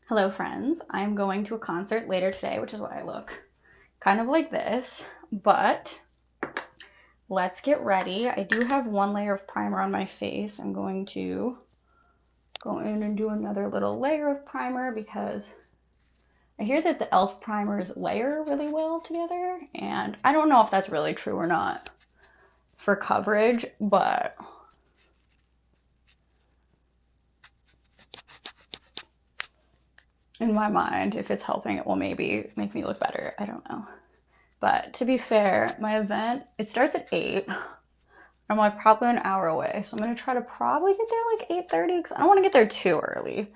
Hello, friends. I'm going to a concert later today, which is why I look kind of like this. But let's get ready. I do have one layer of primer on my face. I'm going to go in and do another little layer of primer because I hear that the e.l.f. primers layer really well together, and I don't know if that's really true or not for coverage, but in my mind, if it's helping, it will maybe make me look better. I don't know. But to be fair, my event, it starts at 8. I'm like probably an hour away. So I'm going to try to probably get there like 8:30 because I don't want to get there too early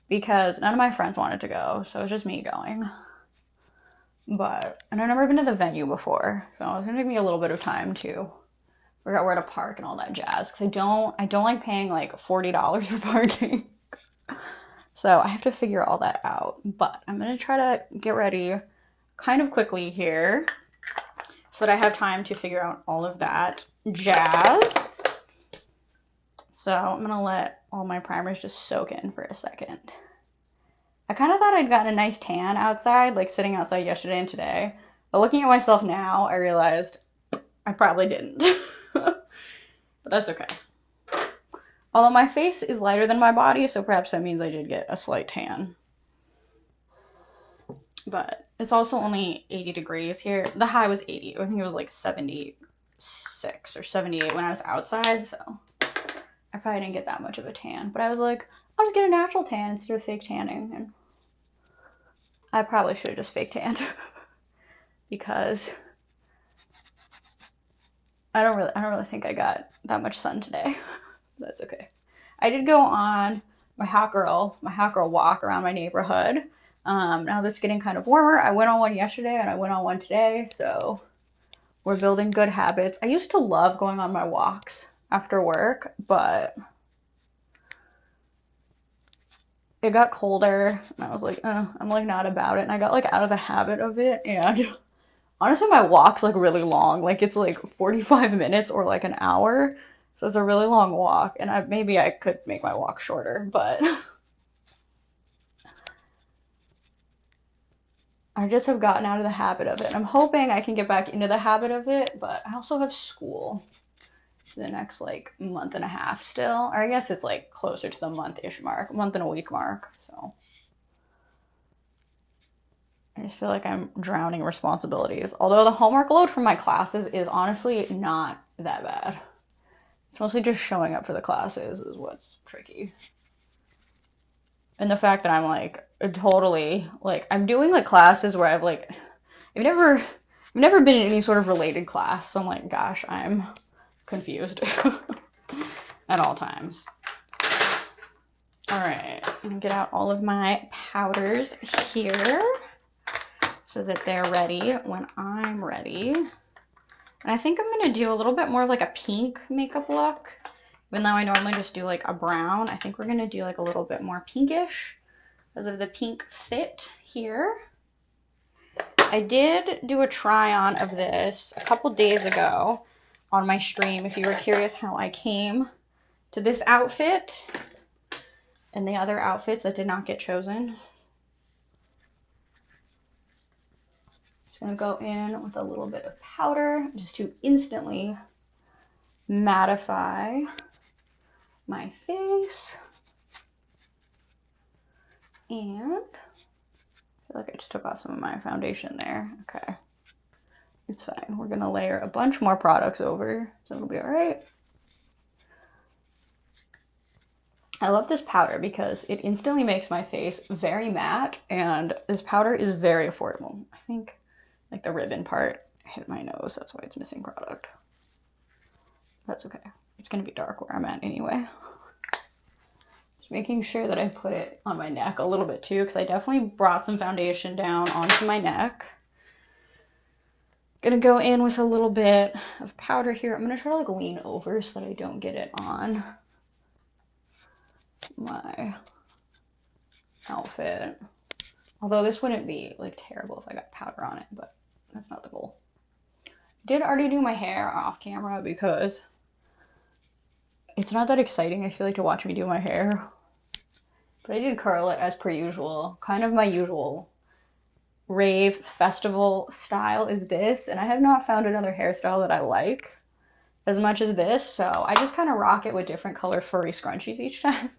because none of my friends wanted to go. So it's just me going. And I've never been to the venue before. So it's going to take me a little bit of time to figure out where to park and all that jazz because I don't like paying like $40 for parking. So I have to figure all that out. But I'm going to try to get ready kind of quickly here so that I have time to figure out all of that jazz. So I'm going to let all my primers just soak in for a second. I kind of thought I'd gotten a nice tan outside, like sitting outside yesterday and today. But looking at myself now, I realized I probably didn't. But that's okay. Although my face is lighter than my body, so perhaps that means I did get a slight tan. But it's also only 80 degrees here. The high was 80. I think it was like 76 or 78 when I was outside, so I probably didn't get that much of a tan. But I was like, I'll just get a natural tan instead of fake tanning. And I probably should have just fake tanned because I don't really think I got that much sun today. That's okay. I did go on my hot girl walk around my neighborhood. Now that it's getting kind of warmer, I went on one yesterday and I went on one today, so we're building good habits. I used to love going on my walks after work, but it got colder and I was like, I'm like not about it. And I got like out of the habit of it. And honestly, my walk's like really long. Like it's like 45 minutes or like an hour. So it's a really long walk. And maybe I could make my walk shorter, but I just have gotten out of the habit of it. I'm hoping I can get back into the habit of it, but I also have school for the next like month and a half still. Or I guess it's like closer to the month-ish mark, month and a week mark. So I just feel like I'm drowning responsibilities. Although the homework load for my classes is honestly not that bad. It's mostly just showing up for the classes is what's tricky. And the fact that I'm like totally like I'm doing like classes where I've never been in any sort of related class, so I'm like, gosh, I'm confused at all times. All right, I'm gonna get out all of my powders here so that they're ready when I'm ready. And I think I'm gonna do a little bit more of like a pink makeup look. Even though I normally just do like a brown, I think we're gonna do like a little bit more pinkish because of the pink fit here. I did do a try on of this a couple days ago on my stream if you were curious how I came to this outfit and the other outfits that did not get chosen. Just gonna go in with a little bit of powder just to instantly mattify my face. And I feel like I just took off some of my foundation there. Okay. It's fine. We're gonna layer a bunch more products over, so it'll be all right. I love this powder because it instantly makes my face very matte, and this powder is very affordable. I think like the ribbon part hit my nose, that's why it's missing product. That's okay. It's gonna be dark where I'm at anyway. Just making sure that I put it on my neck a little bit too, because I definitely brought some foundation down onto my neck. Gonna go in with a little bit of powder here. I'm gonna try to like lean over so that I don't get it on my outfit. Although this wouldn't be like terrible if I got powder on it, but that's not the goal. I did already do my hair off camera because it's not that exciting, I feel like, to watch me do my hair. But I did curl it as per usual. Kind of my usual rave festival style is this, and I have not found another hairstyle that I like as much as this, so I just kind of rock it with different color furry scrunchies each time,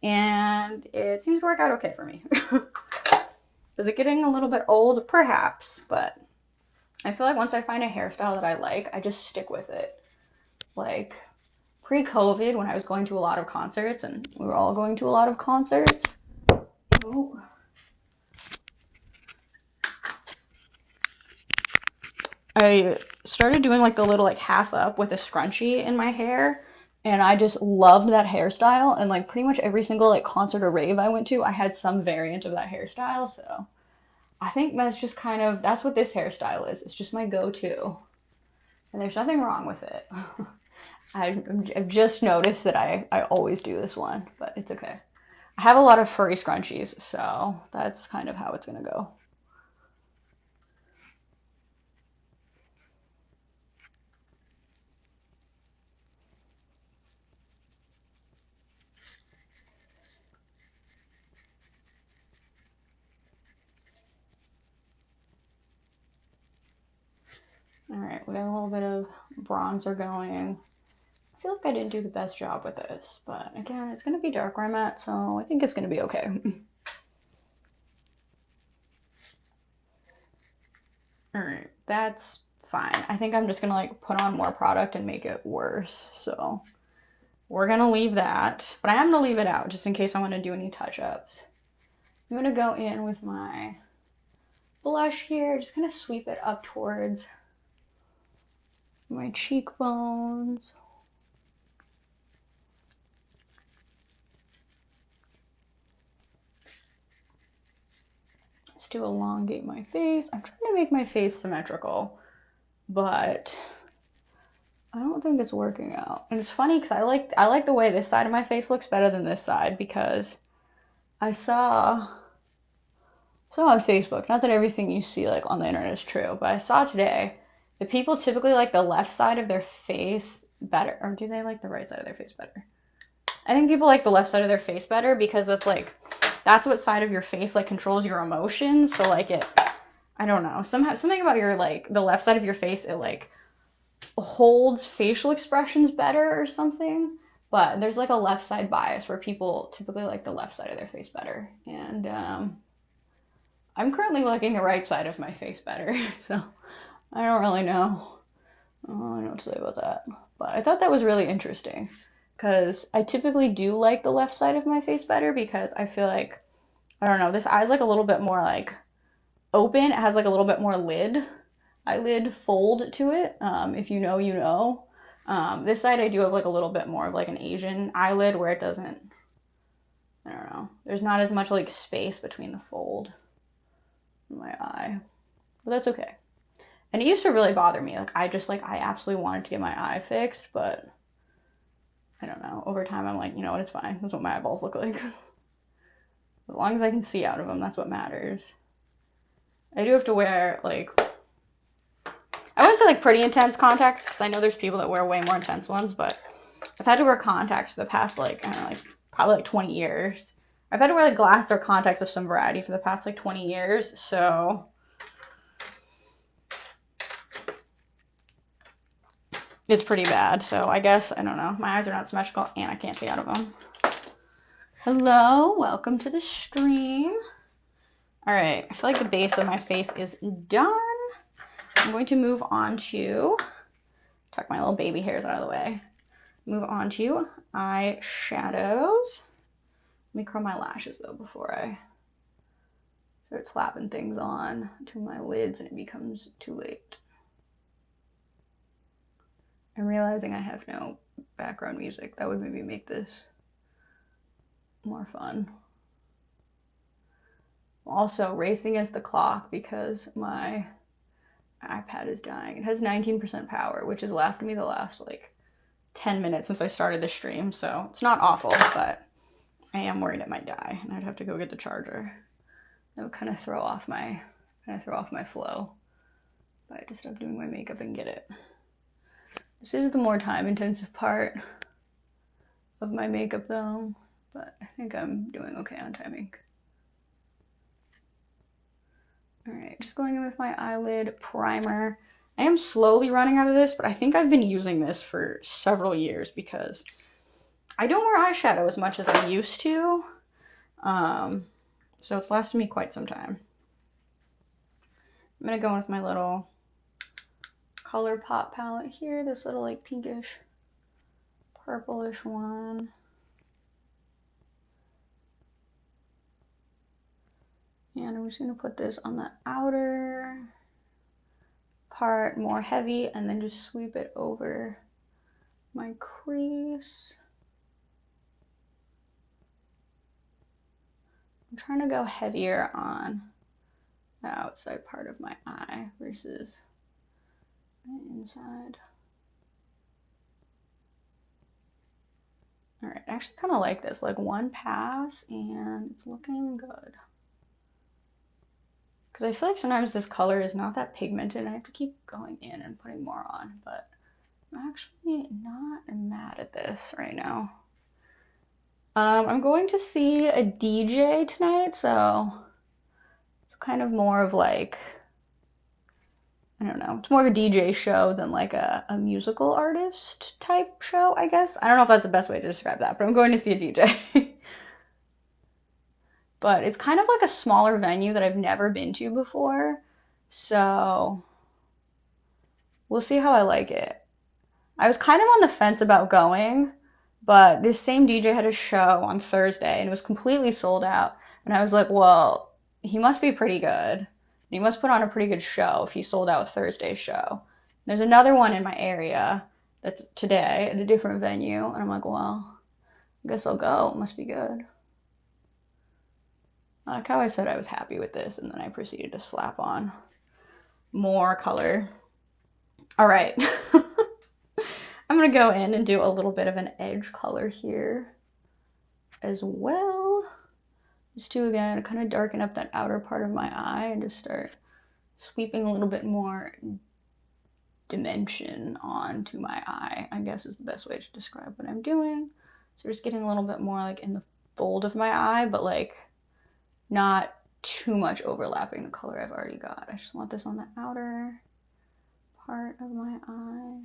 and it seems to work out okay for me. Is it getting a little bit old? Perhaps, but I feel like once I find a hairstyle that I like, I just stick with it. Like pre-COVID, when I was going to a lot of concerts, and we were all going to a lot of concerts. Oh. I started doing like the little like half up with a scrunchie in my hair, and I just loved that hairstyle, and like pretty much every single like concert or rave I went to, I had some variant of that hairstyle. So I think that's just kind of that's what this hairstyle is. It's just my go-to, and there's nothing wrong with it. I've just noticed that I always do this one, but it's okay. I have a lot of furry scrunchies, so that's kind of how it's gonna go. All right, we got a little bit of bronzer going. I feel like I didn't do the best job with this, but again, it's going to be dark where I'm at, so I think it's going to be okay. All right, that's fine. I think I'm just going to like put on more product and make it worse, so we're going to leave that, but I am going to leave it out just in case I want to do any touch-ups. I'm going to go in with my blush here, just kind of sweep it up towards my cheekbones. Just to elongate my face. I'm trying to make my face symmetrical, but I don't think it's working out. And it's funny because I like the way this side of my face looks better than this side, because I saw on Facebook, not that everything you see like on the internet is true, but I saw today that people typically like the left side of their face better, or do they like the right side of their face better? I think people like the left side of their face better because that's what side of your face like controls your emotions. So like I don't know, something about your like the left side of your face, it like holds facial expressions better or something. But there's like a left side bias where people typically like the left side of their face better, and I'm currently liking the right side of my face better. So I don't really know. I don't know what to say about that. But I thought that was really interesting because I typically do like the left side of my face better because I feel like, I don't know, this eye's like a little bit more like open. It has like a little bit more eyelid fold to it. If you know, you know. This side I do have like a little bit more of like an Asian eyelid where it doesn't, I don't know, there's not as much like space between the fold in my eye. But that's okay. And it used to really bother me. Like I absolutely wanted to get my eye fixed, but I don't know. Over time I'm like, you know what, it's fine. That's what my eyeballs look like. As long as I can see out of them, that's what matters. I do have to wear like, I wouldn't say like pretty intense contacts because I know there's people that wear way more intense ones, but I've had to wear contacts for the past like, I don't know, like probably like 20 years. I've had to wear like glass or contacts of some variety for the past like 20 years, so it's pretty bad. So I guess, I don't know, my eyes are not symmetrical and I can't see out of them. Hello, welcome to the stream. All right, I feel like the base of my face is done. I'm going to move on to, tuck my little baby hairs out of the way. Move on to eyeshadows. Let me curl my lashes though before I start slapping things on to my lids and it becomes too late. I'm realizing I have no background music. That would maybe make this more fun. Also racing against the clock because my iPad is dying. It has 19% power, which has lasted me the last like 10 minutes since I started the stream, so it's not awful, but I am worried it might die and I'd have to go get the charger. That would kind of throw off my flow. But I had to stop doing my makeup and get it. This is the more time intensive part of my makeup though, but I think I'm doing okay on timing. All right, just going in with my eyelid primer. I am slowly running out of this, but I think I've been using this for several years because I don't wear eyeshadow as much as I used to. So it's lasted me quite some time. I'm gonna go in with my little ColourPop palette here, this little like pinkish, purplish one. And I'm just gonna put this on the outer part more heavy and then just sweep it over my crease. I'm trying to go heavier on the outside part of my eye versus the inside. All right, I actually kind of like this, like one pass and it's looking good. Because I feel like sometimes this color is not that pigmented and I have to keep going in and putting more on, but I'm actually not mad at this right now. I'm going to see a DJ tonight, so it's kind of more of like, I don't know, it's more of a DJ show than like a musical artist type show, I guess. I don't know if that's the best way to describe that, but I'm going to see a DJ. But it's kind of like a smaller venue that I've never been to before, so we'll see how I like it. I was kind of on the fence about going, but this same DJ had a show on Thursday and it was completely sold out. And I was like, well, he must be pretty good. He must put on a pretty good show if he sold out Thursday's show. There's another one in my area that's today at a different venue. And I'm like, well, I guess I'll go. It must be good. I like how I said I was happy with this and then I proceeded to slap on more color. All right. I'm gonna go in and do a little bit of an edge color here as well. Just to, again, kind of darken up that outer part of my eye and just start sweeping a little bit more dimension onto my eye, I guess is the best way to describe what I'm doing. So just getting a little bit more like in the fold of my eye, but like not too much overlapping the color I've already got. I just want this on the outer part of my eye.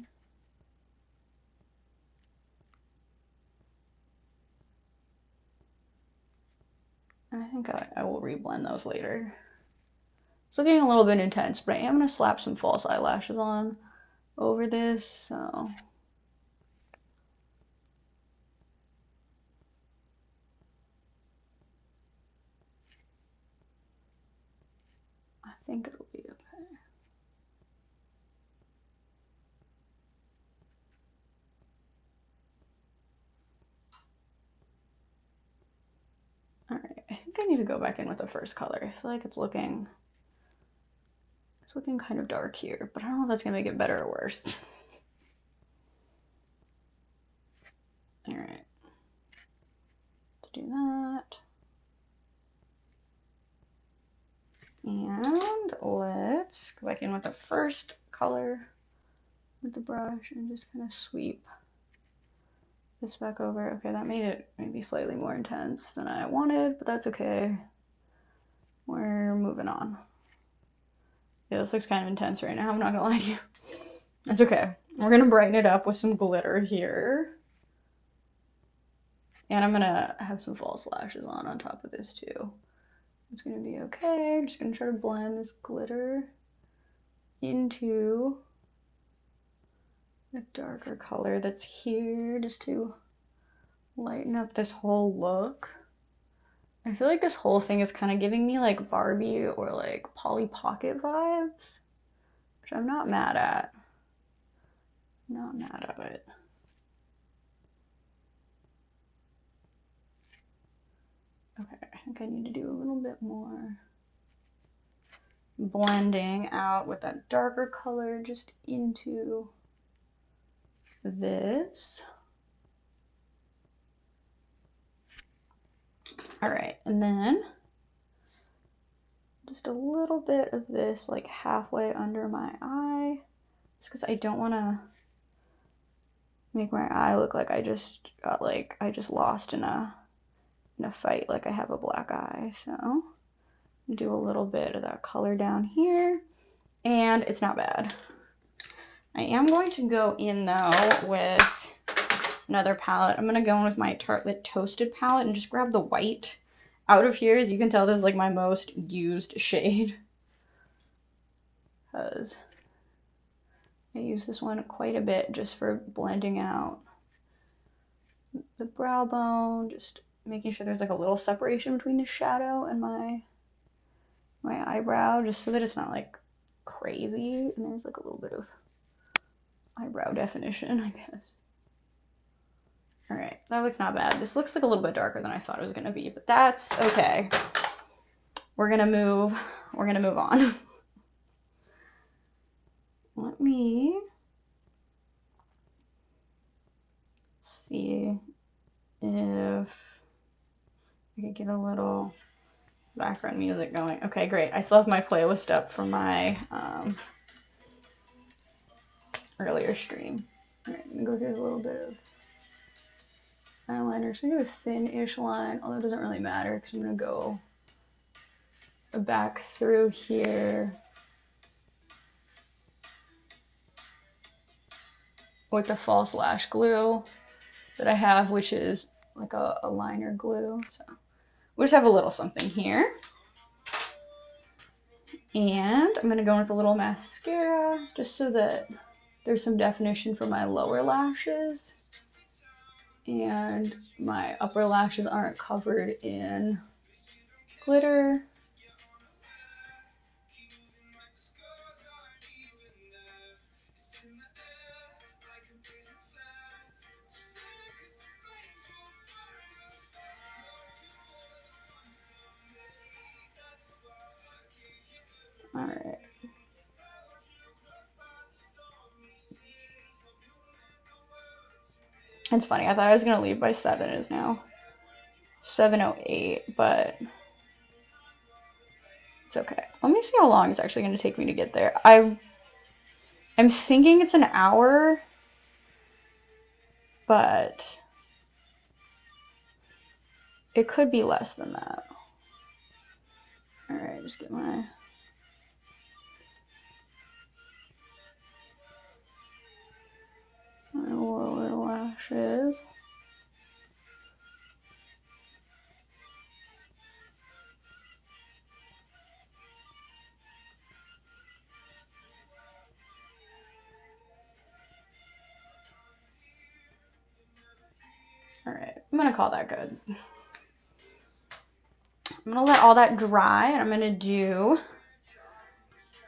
I think I will reblend those later. It's looking a little bit intense, but I am going to slap some false eyelashes on over this, so. I think it'll be okay. All right, I think I need to go back in with the first color. I feel like it's looking kind of dark here, but I don't know if that's gonna make it better or worse. All right, to do that. And let's go back in with the first color with the brush and just kind of sweep this back over. Okay, that made it maybe slightly more intense than I wanted, but that's okay. We're moving on. Yeah, this looks kind of intense right now, I'm not gonna lie to you. That's okay. We're gonna brighten it up with some glitter here. And I'm gonna have some false lashes on top of this too. It's gonna be okay. I'm just gonna try to blend this glitter into the darker color that's here just to lighten up this whole look. I feel like this whole thing is kind of giving me like Barbie or like Polly Pocket vibes, which I'm not mad at. Not mad at it. Okay, I think I need to do a little bit more blending out with that darker color just into this. All right, and then just a little bit of this like halfway under my eye, just because I don't want to make my eye look like I just got like, I just lost in a gonna fight like I have a black eye, so do a little bit of that color down here, and it's not bad. I am going to go in though with another palette. I'm gonna go in with my Tartelette Toasted palette and just grab the white out of here. As you can tell, this is like my most used shade, because I use this one quite a bit just for blending out the brow bone, just making sure there's like a little separation between the shadow and my eyebrow, just so that it's not like crazy and there's like a little bit of eyebrow definition, I guess. All right, that looks not bad. This looks like a little bit darker than I thought it was gonna be, but that's okay. We're gonna move on. Let me see if I can get a little background music going. Okay, great. I still have my playlist up from my earlier stream. All right, I'm gonna go through a little bit of eyeliner. So I'm gonna do a thin-ish line, although it doesn't really matter because I'm gonna go back through here with the false lash glue that I have, which is like a liner glue. So we'll just have a little something here. And I'm gonna go in with a little mascara just so that there's some definition for my lower lashes and my upper lashes aren't covered in glitter. All right. It's funny, I thought I was gonna leave by 7. It's now 7:08, but it's okay. Let me see how long it's actually gonna take me to get there. I'm thinking it's an hour, but it could be less than that. All right, just get my lower lashes. All right, I'm gonna call that good. I'm gonna let all that dry and I'm gonna do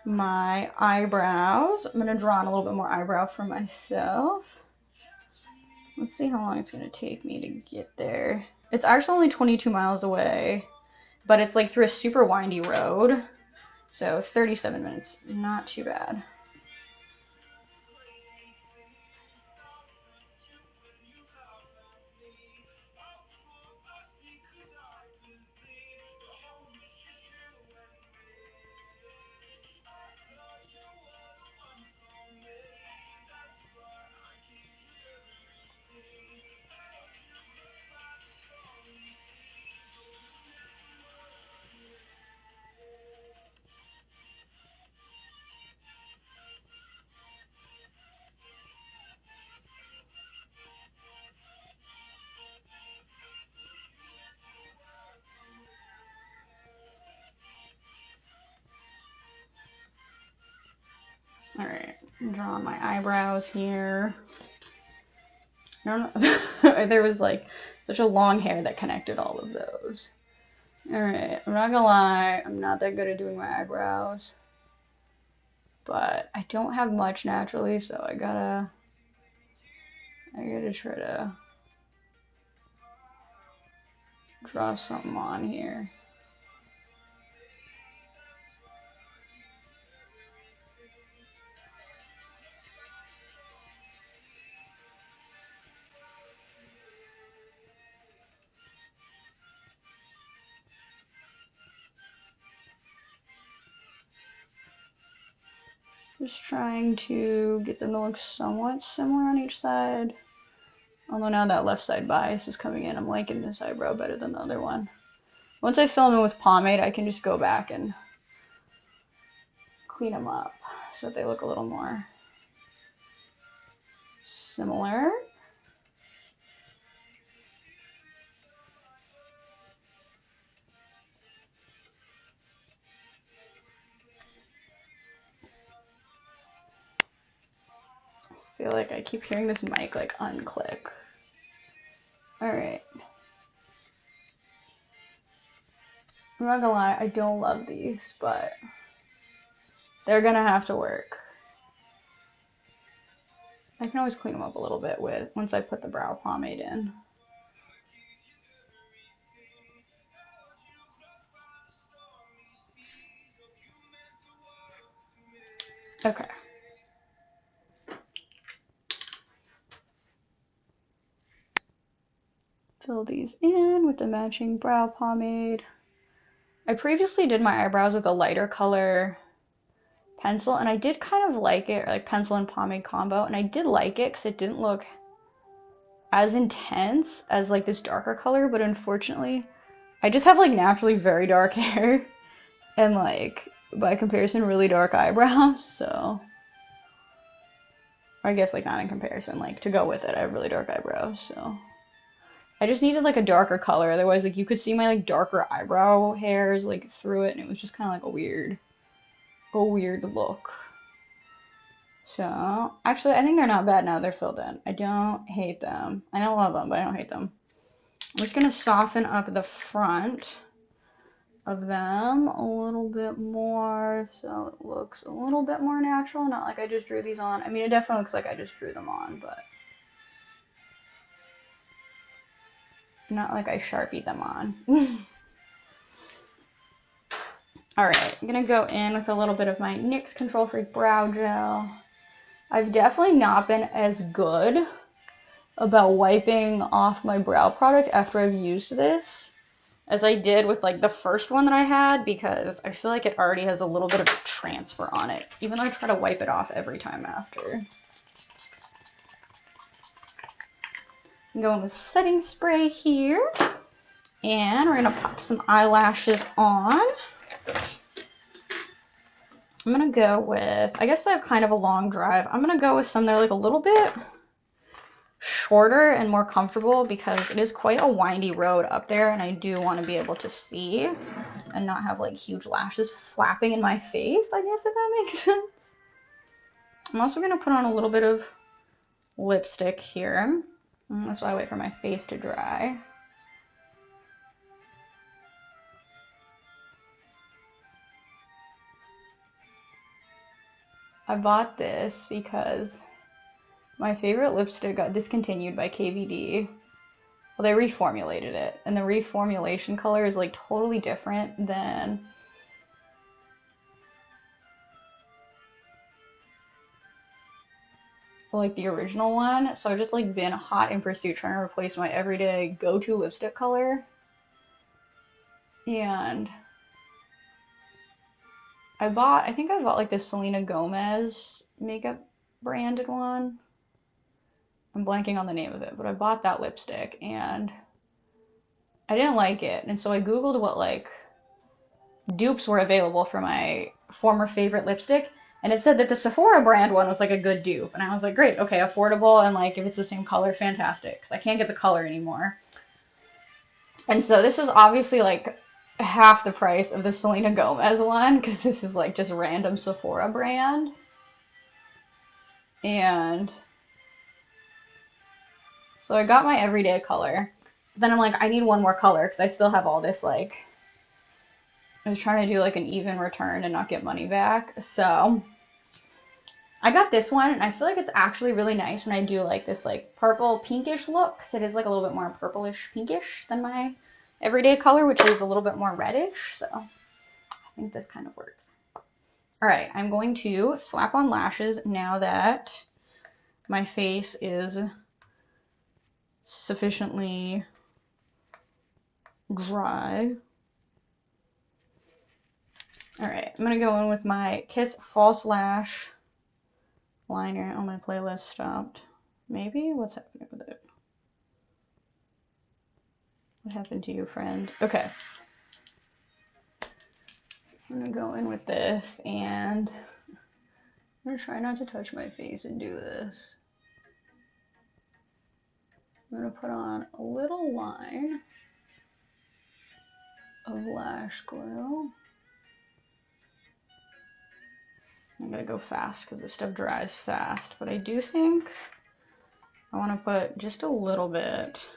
my eyebrows. I'm gonna draw on a little bit more eyebrow for myself. Let's see how long it's gonna take me to get there. It's actually only 22 miles away, but it's like through a super windy road. So 37 minutes, not too bad. All right, I'm drawing my eyebrows here. I don't know. There was like such a long hair that connected all of those. All right, I'm not gonna lie, I'm not that good at doing my eyebrows, but I don't have much naturally, so I gotta try to draw something on here. Just trying to get them to look somewhat similar on each side. Although now that left side bias is coming in, I'm liking this eyebrow better than the other one. Once I fill them in with pomade, I can just go back and clean them up so that they look a little more similar. I feel like I keep hearing this mic like unclick. Alright. I'm not gonna lie, I don't love these, but they're gonna have to work. I can always clean them up a little bit once I put the brow pomade in. Okay. Fill these in with the matching brow pomade. I previously did my eyebrows with a lighter color pencil, and I did kind of like it, like pencil and pomade combo, and I did like it because it didn't look as intense as like this darker color, but unfortunately, I just have like naturally very dark hair and like by comparison really dark eyebrows, so I guess like not in comparison, like to go with it, I have really dark eyebrows, so I just needed like a darker color. Otherwise, like you could see my like darker eyebrow hairs like through it, and it was just kind of like a weird look. So actually, I think they're not bad now they're filled in. I don't hate them. I don't love them, but I don't hate them. I'm just gonna soften up the front of them a little bit more so it looks a little bit more natural. Not like I just drew these on. I mean, it definitely looks like I just drew them on, but not like I Sharpied them on. Alright, I'm gonna go in with a little bit of my NYX Control Freak Brow Gel. I've definitely not been as good about wiping off my brow product after I've used this as I did with like the first one that I had, because I feel like it already has a little bit of transfer on it, even though I try to wipe it off every time after. I'm going with setting spray here, and we're gonna pop some eyelashes on. I'm gonna go with, I guess I have kind of a long drive. I'm gonna go with some that are like a little bit shorter and more comfortable because it is quite a windy road up there, and I do want to be able to see and not have like huge lashes flapping in my face, I guess, if that makes sense. I'm also gonna put on a little bit of lipstick here. That's why I wait for my face to dry. I bought this because my favorite lipstick got discontinued by KVD. Well, they reformulated it, and the reformulation color is like totally different than like the original one. So I've just like been hot in pursuit trying to replace my everyday go-to lipstick color. And I think I bought like the Selena Gomez makeup branded one. I'm blanking on the name of it, but I bought that lipstick and I didn't like it. And so I Googled what like dupes were available for my former favorite lipstick. And it said that the Sephora brand one was like a good dupe. And I was like, great, okay, affordable. And like if it's the same color, fantastic. Because I can't get the color anymore. And so this was obviously like half the price of the Selena Gomez one, because this is like just random Sephora brand. And so I got my everyday color. Then I'm like, I need one more color because I still have all this like, I was trying to do like an even return and not get money back. So I got this one, and I feel like it's actually really nice when I do like this like purple pinkish look, because it is like a little bit more purplish pinkish than my everyday color, which is a little bit more reddish. So I think this kind of works. All right, I'm going to slap on lashes now that my face is sufficiently dry. All right, I'm gonna go in with my Kiss False Lash liner. Oh, my playlist stopped. Maybe? What's happening with it? What happened to you, friend? Okay. I'm gonna go in with this and I'm gonna try not to touch my face and do this. I'm gonna put on a little line of lash glue. I'm gonna go fast because this stuff dries fast, but I do think I want to put just a little bit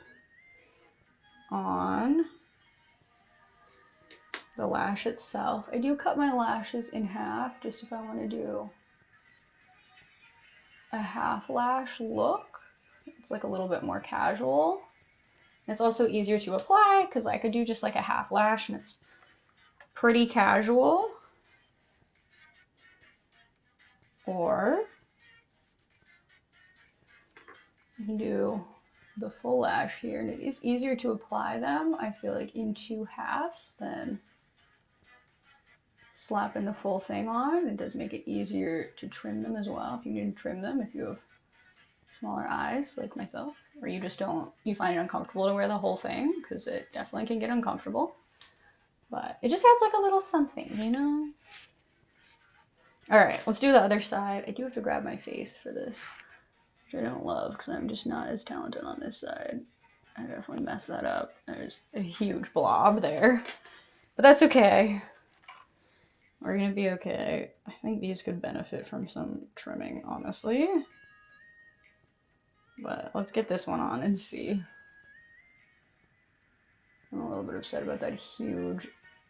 on the lash itself. I do cut my lashes in half just if I want to do a half lash look. It's like a little bit more casual. It's also easier to apply because I could do just like a half lash and it's pretty casual. Or you can do the full lash here, and it is easier to apply them, I feel like, in two halves than slapping the full thing on. It does make it easier to trim them as well if you need to trim them, if you have smaller eyes like myself, or you just don't, you find it uncomfortable to wear the whole thing, because it definitely can get uncomfortable. But it just adds like a little something, you know? All right, let's do the other side. I do have to grab my face for this, which I don't love because I'm just not as talented on this side. I definitely messed that up. There's a huge blob there, but that's okay. We're gonna be okay. I think these could benefit from some trimming, honestly. But let's get this one on and see. I'm a little bit upset about that huge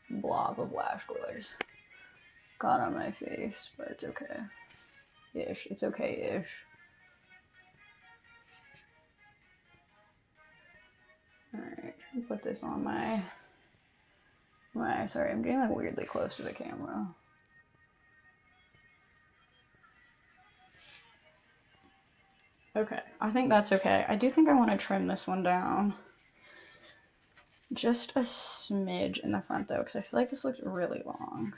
blob of lash glue I just got on my face, but it's okay. Ish. It's okay-ish. Alright, put this on my... Sorry, I'm getting like weirdly close to the camera. Okay, I think that's okay. I do think I want to trim this one down. Just a smidge in the front though, because I feel like this looks really long.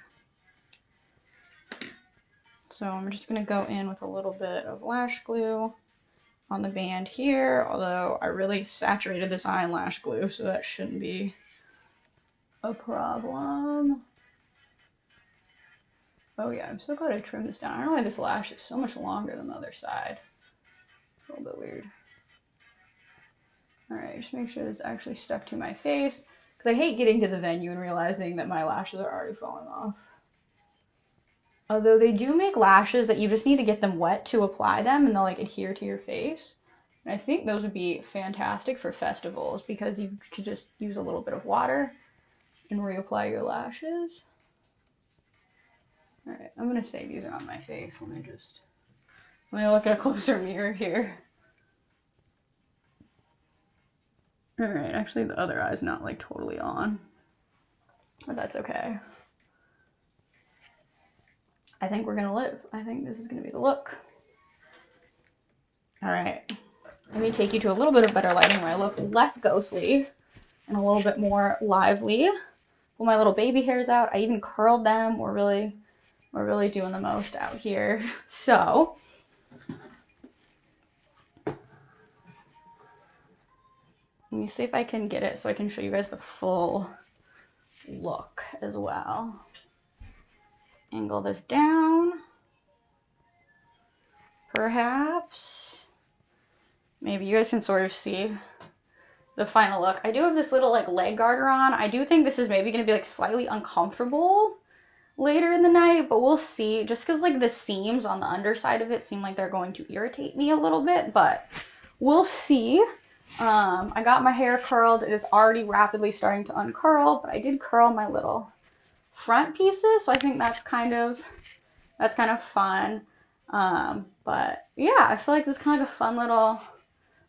So I'm just going to go in with a little bit of lash glue on the band here, although I really saturated this eye in lash glue, so that shouldn't be a problem. Oh yeah, I'm so glad I trimmed this down. I don't know why this lash is so much longer than the other side. A little bit weird. Alright, just make sure this actually stuck to my face, because I hate getting to the venue and realizing that my lashes are already falling off. Although they do make lashes that you just need to get them wet to apply them and they'll like adhere to your face. And I think those would be fantastic for festivals because you could just use a little bit of water and reapply your lashes. Alright, I'm gonna say these are on my face. Let me look at a closer mirror here. Alright, actually the other eye's not like totally on, but that's okay. I think we're gonna live. I think this is gonna be the look. Alright, let me take you to a little bit of better lighting where I look less ghostly and a little bit more lively. Pull my little baby hairs out. I even curled them. We're really doing the most out here. So let me see if I can get it so I can show you guys the full look as well. Angle this down. Perhaps. Maybe you guys can sort of see the final look. I do have this little like leg garter on. I do think this is maybe going to be like slightly uncomfortable later in the night, but we'll see. Just because like the seams on the underside of it seem like they're going to irritate me a little bit, but we'll see. I got my hair curled. It is already rapidly starting to uncurl, but I did curl my little front pieces, so I think that's kind of fun. But yeah, I feel like this is kind of like a fun little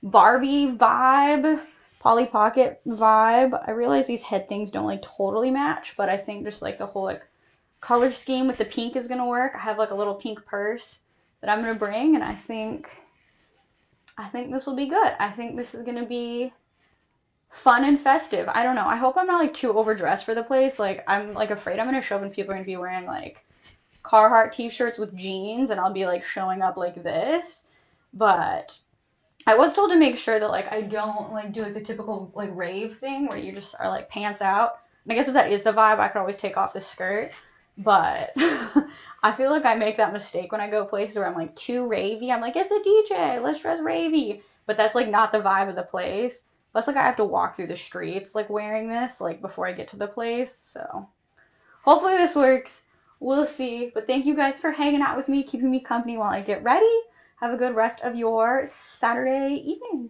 Barbie vibe, Polly Pocket vibe. I realize these head things don't like totally match, but I think just like the whole like color scheme with the pink is gonna work. I have like a little pink purse that I'm gonna bring, and I think this will be good. I think this is gonna be fun and festive. I don't know. I hope I'm not like too overdressed for the place. Like I'm like afraid I'm gonna show up and people are gonna be wearing like Carhartt t-shirts with jeans and I'll be like showing up like this. But I was told to make sure that like I don't like do like the typical like rave thing where you just are like pants out. And I guess if that is the vibe, I could always take off the skirt. But I feel like I make that mistake when I go places where I'm like too ravey. I'm like, it's a DJ, let's dress ravey. But that's like not the vibe of the place. Plus, like I have to walk through the streets like wearing this like before I get to the place. So hopefully this works. We'll see. But thank you guys for hanging out with me, keeping me company while I get ready. Have a good rest of your Saturday evening.